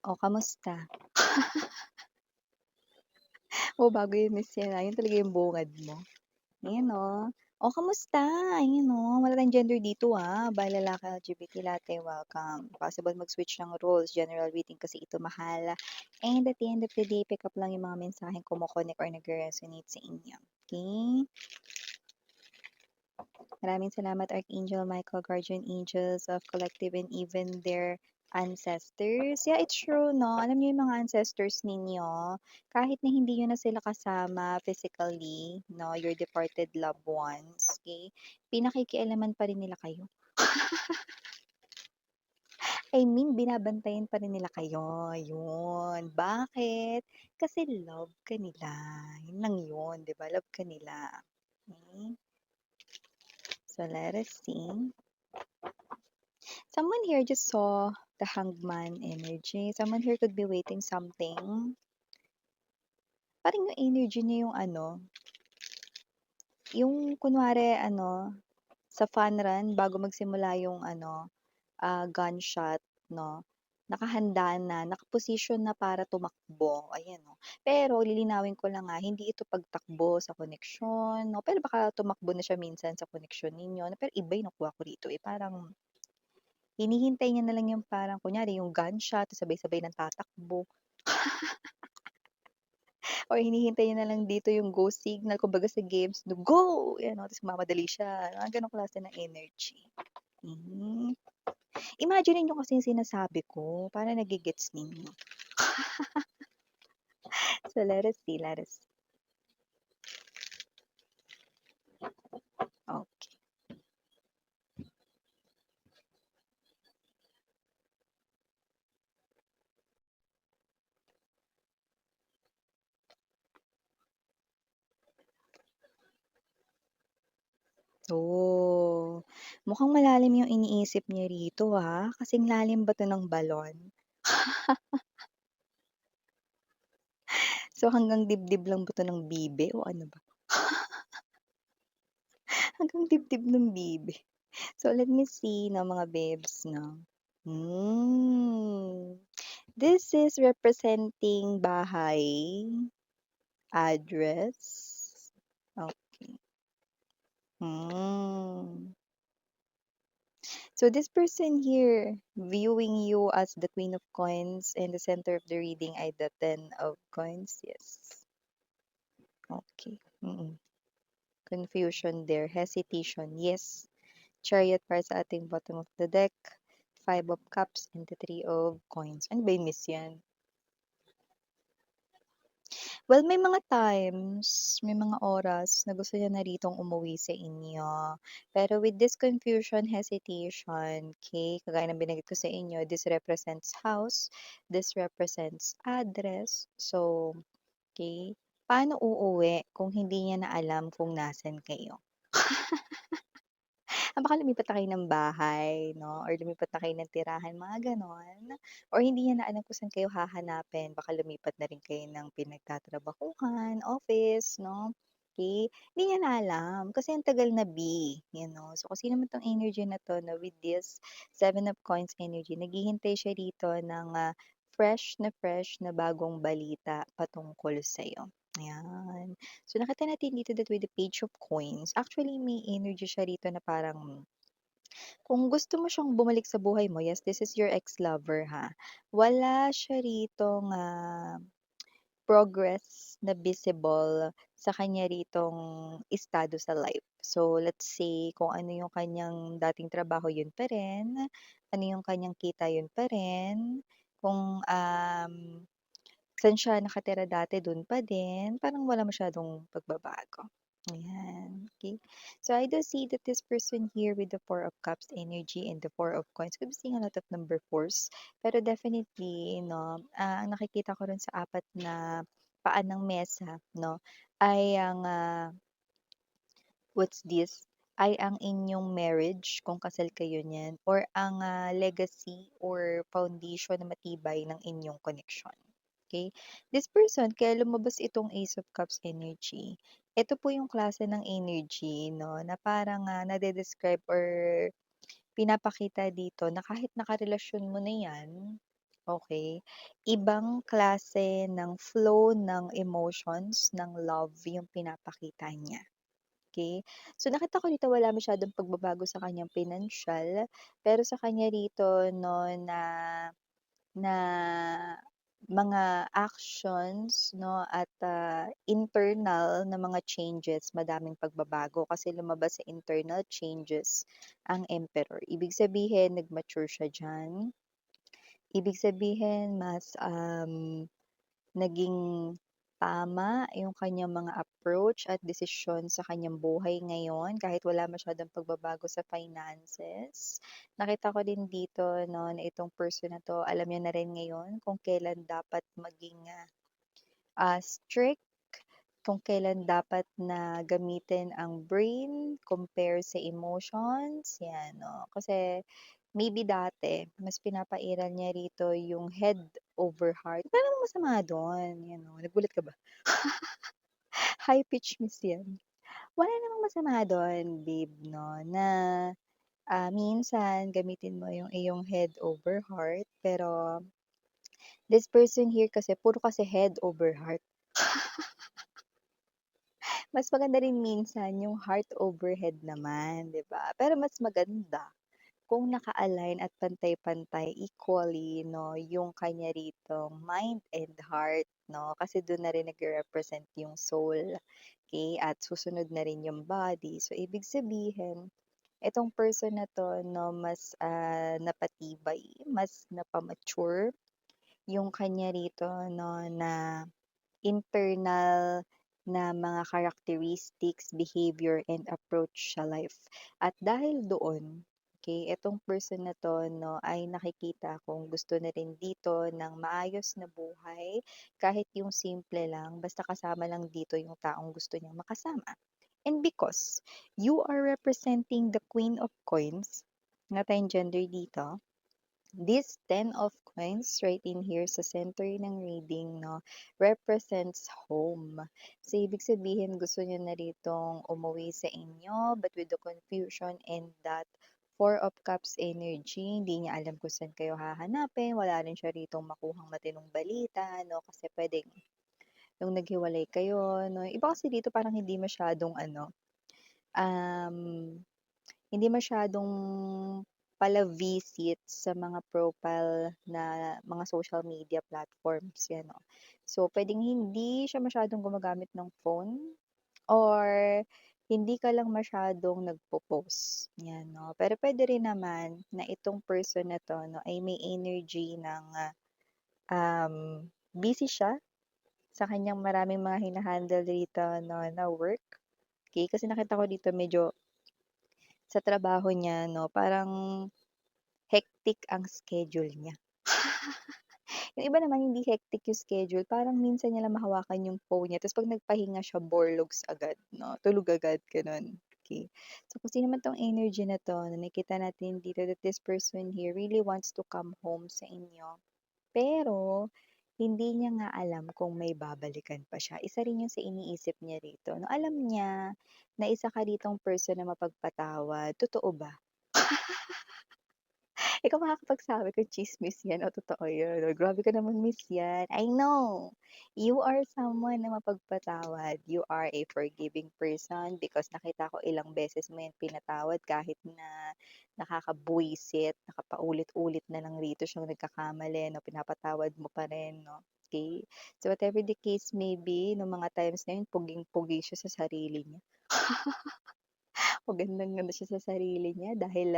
O kamusta? O bago yun miss yan, yun talaga yung bungad mo. Ayan o. O kamusta? Ayan o, wala tayong gender dito Bye lalaki, LGBT latte, welcome. Possible mag-switch ng roles, general reading kasi ito mahal. And at the end of the day, pick up lang yung mga mensaheng kumokonek or nag-resonate sa inyo. Okay? Maraming salamat Archangel Michael, Guardian Angels of Collective and even their ancestors. Yeah, it's true, no? Alam niyo yung mga ancestors ninyo, kahit na hindi yun na sila kasama physically, no, your departed loved ones, okay? Pinakikialaman pa rin nila kayo. I mean, binabantayan pa rin nila kayo. Yun. Bakit? Kasi love ka nila. Yun lang yun, di ba? Love ka nila. Okay? So, let us see. Someone here just saw the hangman energy. Someone here could be waiting something. Parang yung energy niya yung yung kunwari sa fun run bago magsimula yung gunshot, no? Nakahanda na, nakaposisyon na para tumakbo. Ayan, no? Pero lilinawin ko lang hindi ito pagtakbo sa koneksyon, no? Pero baka tumakbo na siya minsan sa koneksyon ninyo. Pero iba yung nakuha ko rito. Parang hinihintay niya na lang yung parang kunyari yung gunshot, sabay-sabay ng tatakbo. Or hinihintay niya na lang dito yung go signal, kumbaga sa games, no, go! Yan, tapos mamadali siya. Mga ganong klase ng energy. Hmm. Imagine niyo kasi yung sinasabi ko, para nagigets ninyo. So, let us see, let us see. Okay. Oh, mukhang malalim yung iniisip niya rito kasing lalim ba 'to ng balon? So, hanggang dibdib lang ba 'to ng bibe o ano ba? Hanggang dibdib ng bibe. So, let me see na mga babes 'no. Hmm. This is representing bahay, address. Okay. Hmm. So this person here viewing you as the Queen of Coins and the center of the reading ay the Ten of Coins. Yes. Okay. Confusion there. Hesitation. Yes. Chariot para sa ating bottom of the deck. Five of Cups and the Three of Coins. Ano ba yung miss yan? Well, may mga times, may mga oras na gusto niya na ritong umuwi sa inyo. Pero with this confusion, hesitation, okay, kagaya ng binanggit ko sa inyo, this represents house, this represents address. So, okay, paano uuwi kung hindi niya na alam kung nasan kayo? Baka lumipat na kayo ng bahay, no? Or lumipat na kayo ng tirahan, mga gano'n. Or hindi niya na alam kung saan kayo hahanapin. Baka lumipat na rin kayo ng pinagtatrabahuhan, office, no? Okay? Hindi niya na alam kasi ang tagal na So, kung sino man 'tong energy na 'to na with this Seven of Coins energy, naghihintay siya rito ng fresh na bagong balita patungkol sa'yo. Ayan. So, nakita natin dito that with the Page of Coins, actually may energy siya rito na parang kung gusto mo siyang bumalik sa buhay mo, yes, this is your ex-lover wala siya ritong progress na visible sa kanya ritong estado sa life. So, let's say kung ano yung kanyang dating trabaho, yun pa rin. Ano yung kanyang kita, yun pa rin. Kung saan siya nakatira dati, dun pa din. Parang wala masyadong pagbabago. Ayan, okay. So I do see that this person here with the Four of Cups energy and the Four of Coins could be seeing a lot of number fours. Pero definitely, ang nakikita ko rin sa apat na paan ng mesa, no, ay ang what's this? Ay ang inyong marriage, kung kasal kayo niyan, or ang legacy or foundation na matibay ng inyong connection. Okay? This person, kaya lumabas itong Ace of Cups energy, ito po yung klase ng energy, no, na parang nade-describe or pinapakita dito na kahit nakarelasyon mo na yan, Okay. Ibang klase ng flow ng emotions ng love yung pinapakita niya, okey. So, nakita ko dito wala masyadong pagbabago sa kanyang pinansiyal, pero sa kanya rito 'no na mga actions 'no at, internal na mga changes madaming pagbabago kasi lumabas sa internal changes ang Emperor. Ibig sabihin nag-mature siya diyan. Ibig sabihin mas, naging tama yung kanyang mga approach at desisyon sa kanyang buhay ngayon kahit wala masyadong pagbabago sa finances. Nakita ko din dito 'no, na itong person na 'to alam niya na rin ngayon kung kailan dapat maging, strict, kung kailan dapat na gamitin ang brain compare sa emotions, 'yan 'no. Kasi maybe dati mas pinapairal niya rito yung head over heart. Wala namang masama dun, you know, nagulat ka ba? High pitch miss 'yan. Wala namang masama dun babe 'no, na, minsan gamitin mo yung iyong head over heart, pero this person here kasi puro kasi head over heart. Mas maganda rin minsan yung heart over head naman, 'di ba? Pero mas maganda kung naka-align at pantay-pantay equally 'no, yung kanya ritong mind and heart 'no, kasi dun na rin nagre-represent yung soul, okey, at susunod na rin yung body. So, ibig sabihin, itong person na 'to 'no, mas, napatibay, mas napa-mature yung kanya rito 'no, na internal na mga characteristics, behavior, and approach sa life. At dahil doon, okay, etong person na 'to 'no, ay nakikita kong gusto na rin dito ng maayos na buhay, kahit yung simple lang, basta kasama lang dito yung taong gusto niyang makasama. And because you are representing the Queen of Coins, nga tayong gender dito, this Ten of Coins right in here sa center ng reading 'no, represents home. So, ibig sabihin gusto niya na ritong umuwi sa inyo but with the confusion and that Four of Cups energy, hindi niya alam kung saan kayo hahanapin, wala rin siya ritong makuhang matinong balita 'no, kasi puwedeng nung naghiwalay kayo 'no, iba kasi dito parang hindi masyadong ano, um hindi masyadong pala-visit sa mga profile na mga social media platforms, 'yan 'no. So, puwedeng hindi siya masyadong gumagamit ng phone or hindi ka lang masyadong nagpo-post, 'yan 'no. Pero puwede rin naman na itong person na 'to 'no, ay may energy ng, busy siya sa kaniyang maraming mga hina-handle dito 'no, na work, okey. Kasi nakita ko dito medyo sa trabaho niya 'no, parang hectic ang schedule niya. Yung iba naman hindi hectic yung schedule, parang minsan niya lang mahawakan yung phone niya tapos 'pag nagpahinga siya borlogs agad 'no, tulog agad gano'n, okey. So kung sino man 'tong energy na 'to na nakita natin dito that this person here really wants to come home sa inyo, pero hindi niya nga alam kung may babalikan pa siya. Isa rin yun sa iniisip niya rito 'no, alam niya na isa ka ritong person na mapagpatawad, totoo ba? Ikaw makakapagsabi kung tsismis 'yan o totoo 'yun, o grabe ka naman miss 'yan. I know, you are someone na mapagpatawad. You are a forgiving person because nakita ko ilang beses mo 'yan pinatawad kahit na nakakabwisit, nakapaulit-ulit na lang rito siyang nagkakamali 'no, pinapatawad mo pa rin 'no, okey? So whatever the case may be, nung mga times na 'yun puging-pugi siya sa sarili niya. Magandang-ganda siya sa sarili niya dahil,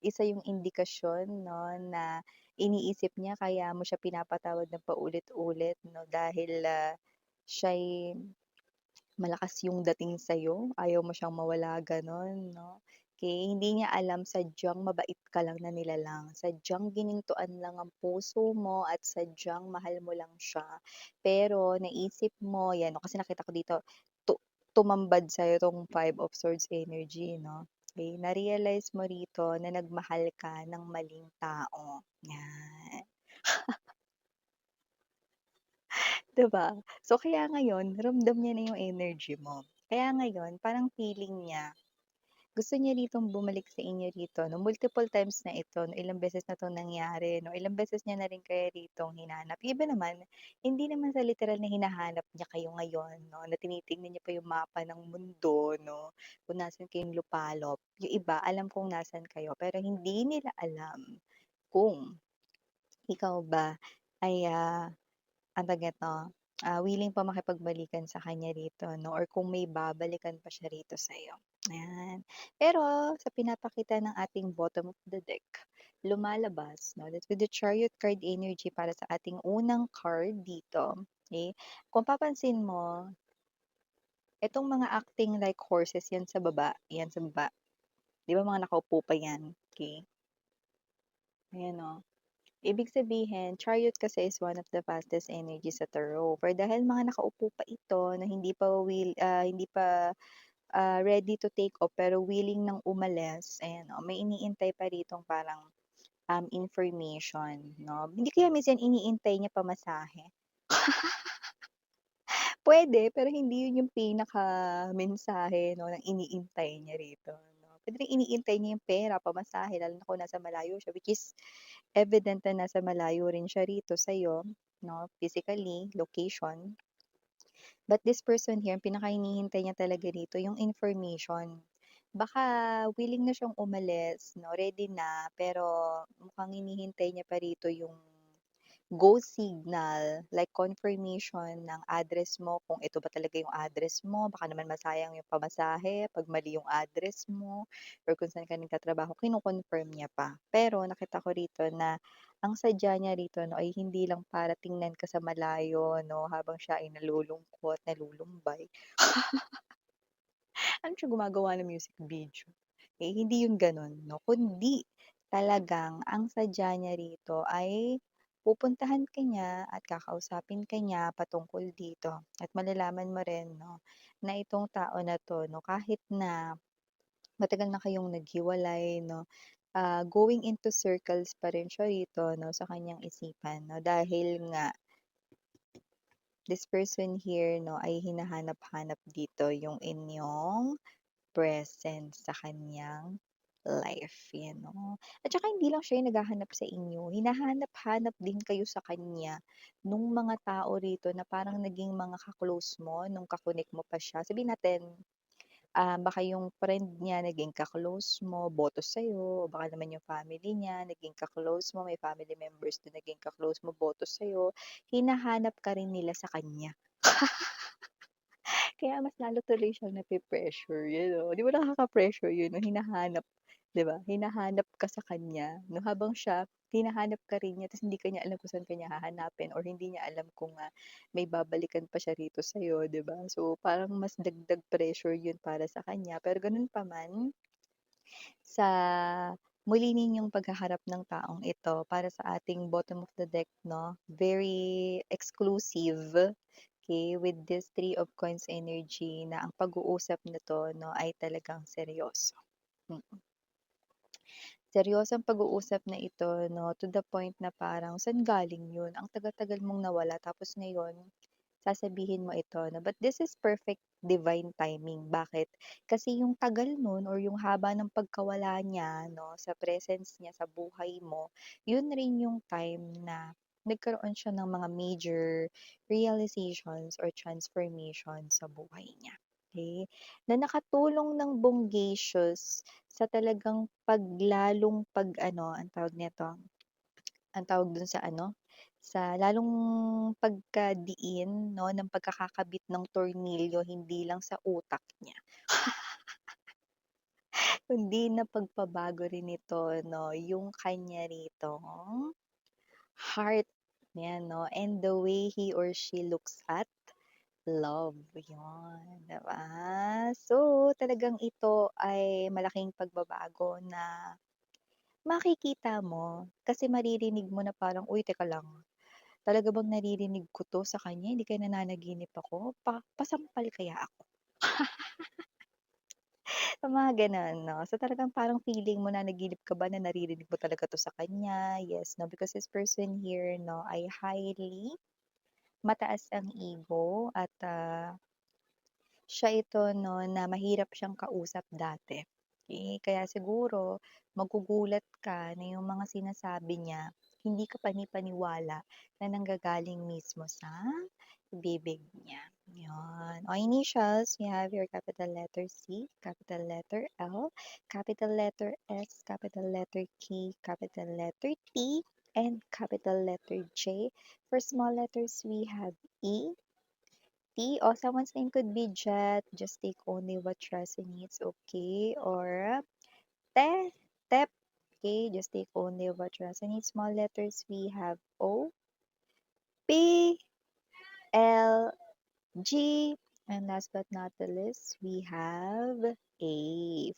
isa yung indikasyon 'no, na iniisip niya kaya mo siya pinapatawad ng paulit-ulit 'no, dahil, siya'y malakas yung dating sa'yo, ayaw mo siyang mawala gano'n 'no. Kaya hindi niya alam sadyang mabait ka lang na nilalang, sadyang ginintuan lang ang puso mo at sadyang mahal mo lang siya. Pero naisip mo 'yan 'no, kasi nakita ko dito tu tumambad sa'yo 'tong Five of Swords energy 'no. Okey, na-realize mo rito na nagmahal ka ng maling tao, 'yan. 'Di ba? So, kaya ngayon ramdam niya na yung energy mo. Kaya ngayon parang feeling niya gusto niya ritong bumalik sa inyo rito 'no, multiple times na ito 'no, ilang beses na 'tong nangyari 'no, ilang beses niya na rin kayo ritong hinanap. Yung iba naman, hindi naman sa literal na hinahanap niya kayo ngayon 'no, na tinitingnan niya pa yung mapa ng mundo 'no, kung nasaan kayong lupalop. Yung iba alam kung nasaan kayo, pero hindi nila alam kung ikaw ba ay, ang tawag nito, willing pa makipagbalikan sa kanya rito 'no or kung may babalikan pa siya rito sa'yo, ayan. Pero sa pinapakita ng ating bottom of the deck, lumalabas 'no, that's with the Chariot card energy para sa ating unang card dito, okey. Kung papansin mo, itong mga acting like horses 'yan sa baba, 'yan sa baba. 'Di ba mga nakaupo pa 'yan, okey. Ayan, oh. Ibig sabihin, Chariot kasi is one of the fastest energy sa tarot. For dahil mga nakaupo pa ito na hindi pa ready to take off pero willing nang umalis, ayan, oh, may iniintay pa ritong parang information, 'no? Hindi kaya minsan iniintay niya pamasahe? Puwede, pero hindi yun yung pinaka-mensahe 'no, ng iniintay niya rito 'no. Puwede ring iniintay niya yung pera, pamasahe, lalo na kung nasa malayo siya, which is evident na nasa malayo rin siya rito sa'yo 'no, physically, location. But this person here, ang pinaka-hinihintay niya talaga rito yung information. Baka willing na siyang umalis 'no, ready na, pero mukhang hinihintay niya pa rito yung go signal, like confirmation ng address mo, kung ito ba talaga yung address mo, baka naman masayang yung pamasahe 'pag mali yung address mo or kung saan ka nagtatrabaho, kino-confirm niya pa. Pero nakita ko rito na ang sadya niya rito 'no, ay hindi lang para tingnan ka sa malayo 'no, habang siya ay nalulungkot, nalulumbay. Ano siya, gumagawa ng music video. Eh, hindi yun gano'n 'no, kundi talagang ang sadya niya rito ay pupuntahan ka niya at kakausapin ka niya patungkol dito at malalaman mo rin 'no, na itong tao na 'to 'no, kahit na matagal na kayong naghiwalay 'no, going into circles pa rin siya rito 'no, sa kanyang isipan 'no, dahil nga this person here 'no, ay hinahanap-hanap dito yung inyong present sa kanyang life, 'yan 'no. At saka hindi lang siya yung naghahanap sa inyo, hinahanap-hanap din kayo sa kanya nung mga tao rito na parang naging mga ka-close mo nung ka-connect mo pa siya. Sabihin natin, baka yung friend niya naging ka-close mo, boto sa'yo, o baka naman yung family niya naging ka-close mo, may family members din naging ka-close mo, boto sa'yo, hinahanap ka rin nila sa kanya. Kaya mas lalo tuloy siyang nape-pressure, you know? 'Di ba nakaka-pressure yun 'no, hinahanap 'di ba, hinahanap ka sa kanya 'no, habang siya hinahanap ka rin niya ta's hindi ka niya alam kung saan ka niya hahanapin or hindi niya alam kung, may babalikan pa siya rito sa'yo, 'di ba? So, parang mas dagdag pressure yun para sa kanya, pero ganun pa man, sa muli ninyong paghaharap ng taong ito para sa ating bottom of the deck 'no, very exclusive. Okay, with this Three of Coins energy na ang pag-uusap na 'to 'no, ay talagang seryoso. Mm. Seryosong pag-uusap na ito 'no, to the point na parang saan galing 'yun, ang tagal-tagal mong nawala tapos ngayon sasabihin mo ito 'no. But this is perfect divine timing. Bakit? Kasi yung tagal nun or yung haba ng pagkawala niya 'no, sa presence niya sa buhay mo, yun rin yung time na nagkaroon siya ng mga major realizations or transformation sa buhay niya, okey? Na nakatulong ng bonggacious sa talagang paglalong pag-ano, anong tawag nito, ang tawag dun sa ano, sa lalong pagkadiin 'no, ng pagkakakabit ng tornilyo hindi lang sa utak niya, kundi na pagpabago rin nito 'no, yung kanya ritong heart, 'yan 'no, and the way he or she looks at love, yun, 'di ba? So, talagang ito ay malaking pagbabago na makikita mo kasi maririnig mo na parang, "Uy, teka lang, talaga bang naririnig ko 'to sa kanya, hindi kaya nananaginip ako? Pasampal kaya ako?" Sa mga gano'n 'no. So, talagang parang feeling mo nanaginip ka ba na naririnig mo talaga 'to sa kanya, yes 'no, because this person here 'no ay highly mataas ang ego at, siya ito 'no na mahirap siyang kausap dati. Kaya siguro magugulat ka na yung mga sinasabi niya hindi ka panipaniwala na nanggagaling mismo sa bibig niya, yun. O initials, we have your capital letter C, capital letter L, capital letter S, capital letter K, capital letter T, and capital letter J. For small letters, we have E, T, or someone's name could be Jet, just take only what resonates, okay? Or Te, Tep, okay? Just take only what resonates. Small letters, we have O, P, L, G, and last but not the least, we have A.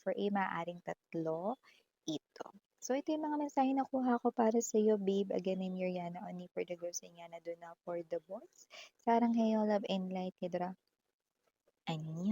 For A, maaaring tatlo, ito. So, ito yung mga mensahe na kuha ko para sa iyo, babe. Again, I'm Yuriana Oni for the girls and Yana, do not for the boys. Sarang heyo, love and light, kidra. Ani.